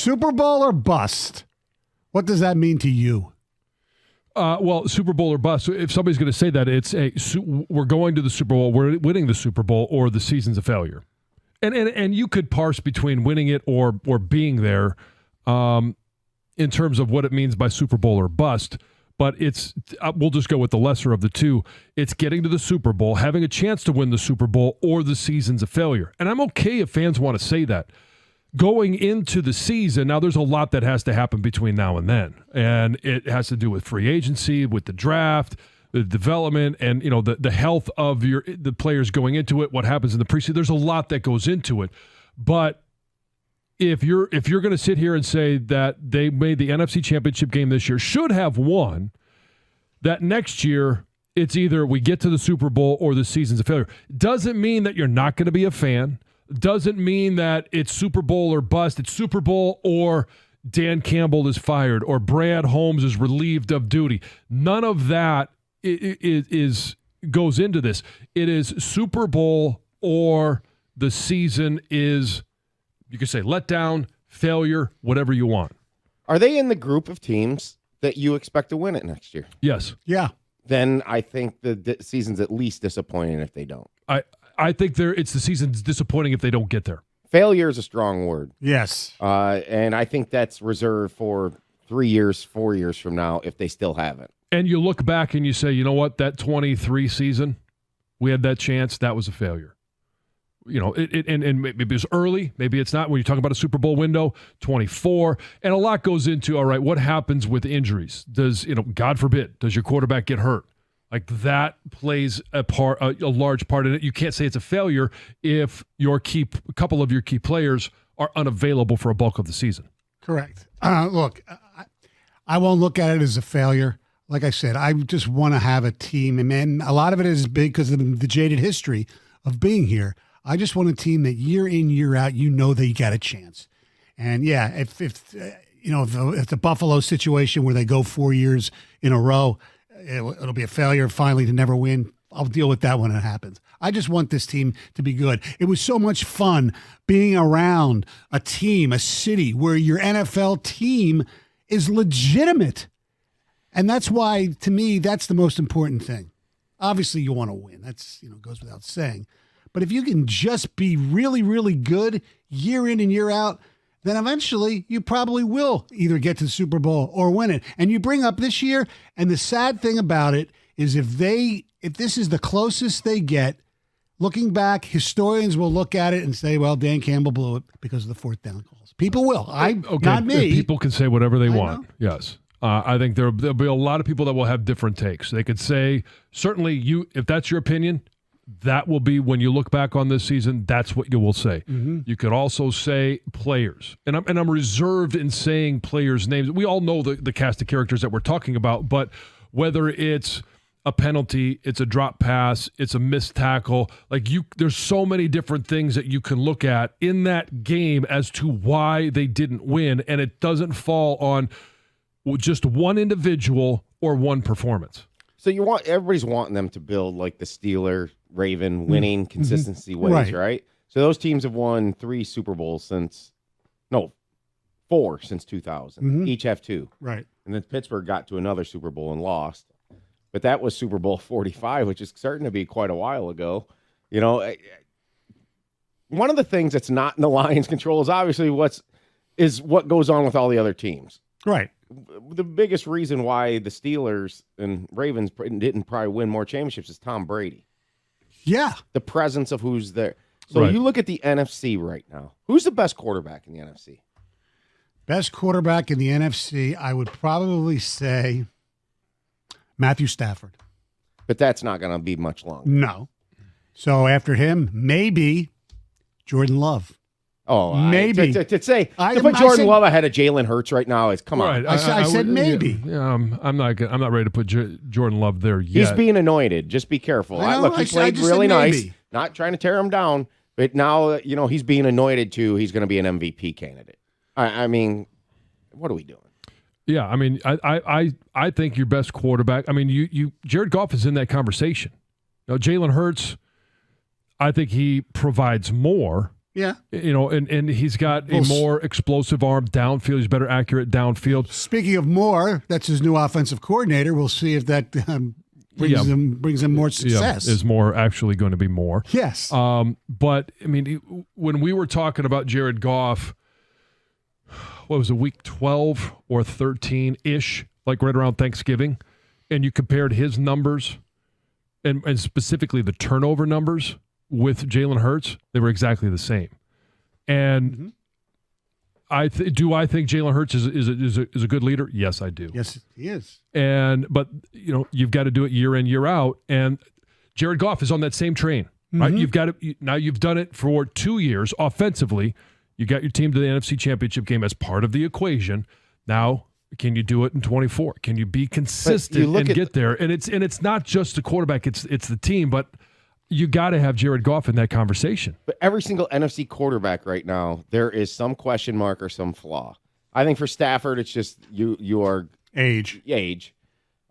Super Bowl or bust? What does that mean to you? Well, Super Bowl or bust. If somebody's going to say that, it's we're going to the Super Bowl, we're winning the Super Bowl, or the season's a failure. And you could parse between winning it or being there in terms of what it means by Super Bowl or bust. But we'll just go with the lesser of the two. It's getting to the Super Bowl, having a chance to win the Super Bowl, or the season's a failure. And I'm okay if fans want to say that. Going into the season, now there's a lot that has to happen between now and then. And it has to do with free agency, with the draft, the development, and the health of the players going into it, what happens in the preseason. There's a lot that goes into it. But if you're going to sit here and say that they made the NFC Championship game this year, should have won, that next year it's either we get to the Super Bowl or the season's a failure. Doesn't mean that you're not going to be a fan. Doesn't mean that it's Super Bowl or bust. It's Super Bowl or Dan Campbell is fired or Brad Holmes is relieved of duty. None of that goes into this. It is Super Bowl or the season is, you could say, letdown, failure, whatever you want. Are they in the group of teams that you expect to win it next year? Yes. Yeah. Then I think the season's at least disappointing if they don't. I think it's the season's disappointing if they don't get there. Failure is a strong word. Yes. And I think that's reserved for 3 years, 4 years from now if they still haven't. And you look back and you say, you know what, that 23 season, we had that chance, that was a failure. And maybe it was early, maybe it's not. When you talk about a Super Bowl window, 24, and a lot goes into, all right, what happens with injuries? Does, God forbid, does your quarterback get hurt? Like that plays a large part in it. You can't say it's a failure if a couple of your key players are unavailable for a bulk of the season. Correct. Look, I won't look at it as a failure. Like I said, I just want to have a team, and a lot of it is big because of the jaded history of being here. I just want a team that year in, year out, they got a chance. And yeah, if the Buffalo situation where they go 4 years in a row, it'll be a failure finally to never win. I'll deal with that when it happens. I just want this team to be good. It was so much fun being around a team, a city where your NFL team is legitimate. And that's why, to me, that's the most important thing. Obviously, you want to win. That's, goes without saying. But if you can just be really, really good year in and year out, then eventually you probably will either get to the Super Bowl or win it. And you bring up this year, and the sad thing about it is if this is the closest they get, looking back, historians will look at it and say, well, Dan Campbell blew it because of the fourth down calls. People will. Not me. People can say whatever they want. Yes. I think there'll be a lot of people that will have different takes. They could say, certainly, if that's your opinion, that will be, when you look back on this season, that's what you will say. Mm-hmm. You could also say players. And I'm reserved in saying players' names. We all know the cast of characters that we're talking about, but whether it's a penalty, it's a drop pass, it's a missed tackle, there's so many different things that you can look at in that game as to why they didn't win, and it doesn't fall on just one individual or one performance. So everybody's wanting them to build like the Steeler, Raven, winning consistency ways, right? So those teams have won 3 Super Bowls 4 since 2000. Mm-hmm. Each have 2. Right. And then Pittsburgh got to another Super Bowl and lost. But that was Super Bowl 45, which is starting to be quite a while ago. One of the things that's not in the Lions' control is obviously what goes on with all the other teams. Right. The biggest reason why the Steelers and Ravens didn't probably win more championships is Tom Brady. Yeah. The presence of who's there. So You look at the NFC right now. Who's the best quarterback in the NFC? Best quarterback in the NFC, I would probably say Matthew Stafford. But that's not going to be much longer. No. So after him, maybe Jordan Love. Oh, maybe to put Jordan Love ahead of Jalen Hurts right now is come on. Right. I said maybe. Yeah, I'm not ready to put Jordan Love there yet. He's being anointed. Just be careful. Look, he played really nice. Not trying to tear him down, but now he's being anointed too. He's going to be an MVP candidate. I mean, what are we doing? Yeah, I mean, I think your best quarterback. I mean, Jared Goff is in that conversation. Now, Jalen Hurts, I think he provides more. Yeah. And he's got a more explosive arm downfield. He's better accurate downfield. Speaking of more, that's his new offensive coordinator. We'll see if that brings him more success. Yeah, is more actually going to be more. Yes. But, I mean, when we were talking about Jared Goff, what was it, week 12 or 13-ish, like right around Thanksgiving, and you compared his numbers and specifically the turnover numbers with Jalen Hurts, they were exactly the same. And I think Jalen Hurts is a good leader? Yes, I do. Yes, he is. But you've got to do it year in, year out. And Jared Goff is on that same train, right? You've got to now. You've done it for 2 years offensively. You got your team to the NFC Championship game as part of the equation. Now, can you do it in 24? Can you be consistent and get there? And it's not just the quarterback; it's the team. But you got to have Jared Goff in that conversation. But every single NFC quarterback right now, there is some question mark or some flaw. I think for Stafford, it's just you are age.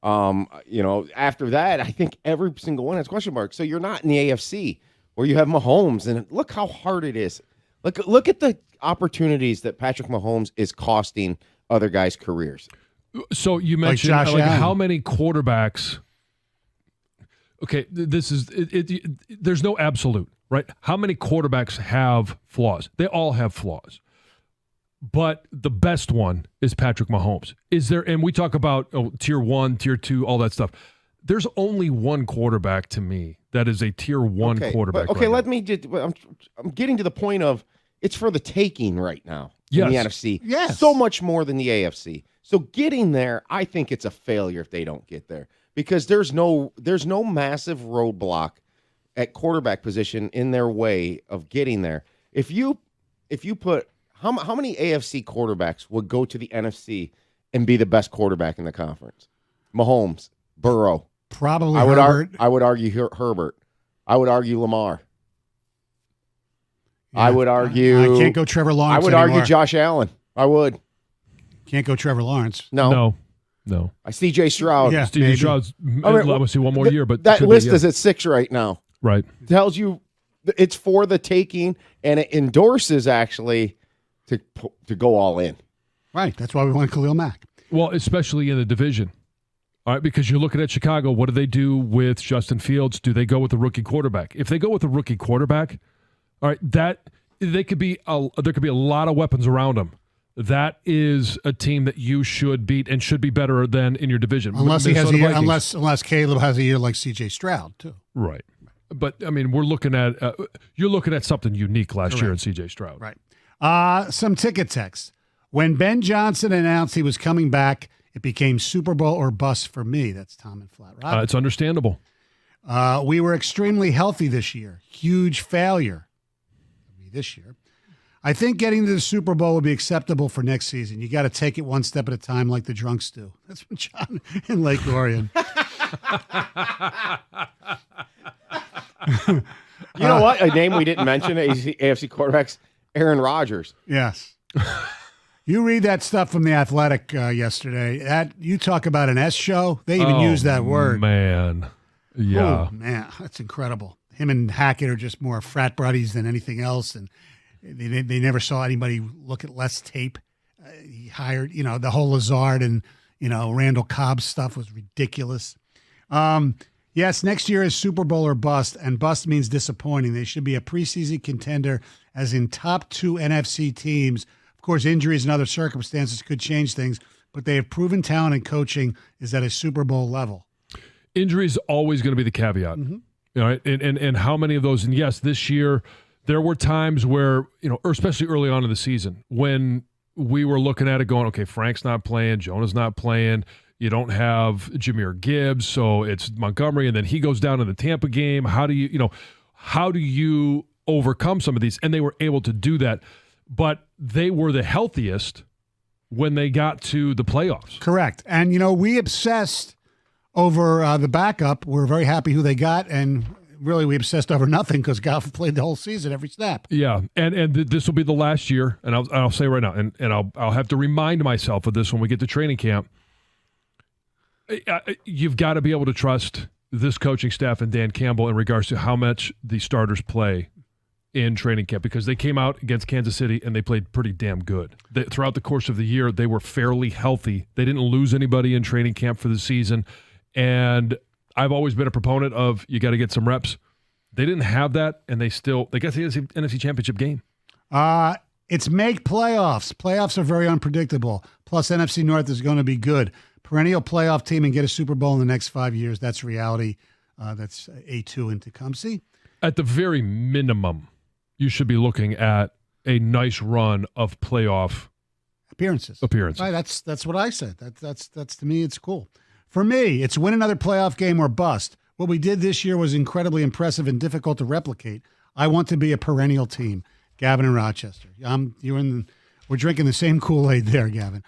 After that, I think every single one has question marks. So you're not in the AFC where you have Mahomes, and look how hard it is. Look at the opportunities that Patrick Mahomes is costing other guys' careers. So you mentioned how many quarterbacks. Okay, this is there's no absolute, right? How many quarterbacks have flaws? They all have flaws. But the best one is Patrick Mahomes. Is there, and we talk about tier 1, tier 2, all that stuff. There's only one quarterback to me that is a tier 1 quarterback. I'm getting to the point of it's for the taking right now in the NFC. Yes. So much more than the AFC. So getting there, I think it's a failure if they don't get there. Because there's no massive roadblock at quarterback position in their way of getting there. If you put how many AFC quarterbacks would go to the NFC and be the best quarterback in the conference? Mahomes, Burrow, probably Herbert. I would argue Herbert. I would argue Lamar. Yeah, I would argue. I can't go Trevor Lawrence. I would argue Josh Allen. I would. Can't go Trevor Lawrence. No. I C.J. Stroud. Yeah, C.J. Stroud's. Let's see one more year, but that list is at 6 right now. Right. Tells you it's for the taking, and it endorses actually to go all in. Right. That's why we want Khalil Mack. Well, especially in the division. All right, because you're looking at Chicago. What do they do with Justin Fields? Do they go with a rookie quarterback? If they go with a rookie quarterback, all right, there could be a lot of weapons around them. That is a team that you should beat and should be better than in your division. Unless he has a year, unless Caleb has a year like C.J. Stroud too. Right. But I mean, we're looking at you're looking at something unique last year in C.J. Stroud. Right. Some ticket text. When Ben Jansen announced he was coming back, it became Super Bowl or bust for me. That's Tom in Flat Rock. It's understandable. We were extremely healthy this year. Huge failure this year. I think getting to the Super Bowl would be acceptable for next season. You got to take it one step at a time like the drunks do. That's what John in Lake Orion. You know what? A name we didn't mention, AFC quarterbacks, Aaron Rodgers. Yes. You read that stuff from The Athletic yesterday. You talk about an S show. They even use that word. Man. Yeah. Oh, man, that's incredible. Him and Hackett are just more frat buddies than anything else, and they never saw anybody look at less tape. He hired, the whole Lazard and, Randall Cobb stuff was ridiculous. Yes, next year is Super Bowl or bust, and bust means disappointing. They should be a preseason contender, as in top 2 NFC teams. Of course, injuries and other circumstances could change things, but they have proven talent and coaching is at a Super Bowl level. Injury is always going to be the caveat. Mm-hmm. All right, and how many of those? And yes, this year there were times where, or especially early on in the season, when we were looking at it going, okay, Frank's not playing, Jonah's not playing. You don't have Jahmyr Gibbs, so it's Montgomery, and then he goes down in the Tampa game. How do you overcome some of these? And they were able to do that, but they were the healthiest when they got to the playoffs. Correct. And, we obsessed over the backup. We're very happy who they got, and really we obsessed over nothing because Goff played the whole season every snap. Yeah, and this will be the last year, and I'll say right now, and I'll have to remind myself of this when we get to training camp. You've got to be able to trust this coaching staff and Dan Campbell in regards to how much the starters play in training camp because they came out against Kansas City and they played pretty damn good. Throughout the course of the year, they were fairly healthy. They didn't lose anybody in training camp for the season. And I've always been a proponent of you got to get some reps. They didn't have that, and they got the NFC Championship game. It's make playoffs. Playoffs are very unpredictable. Plus, NFC North is going to be good. Perennial playoff team and get a Super Bowl in the next 5 years. That's reality. That's A2 in Tecumseh. At the very minimum, you should be looking at a nice run of playoff appearances. Right, that's what I said. That's to me, it's cool. For me, it's win another playoff game or bust. What we did this year was incredibly impressive and difficult to replicate. I want to be a perennial team. Gavin in Rochester. We're drinking the same Kool-Aid there, Gavin.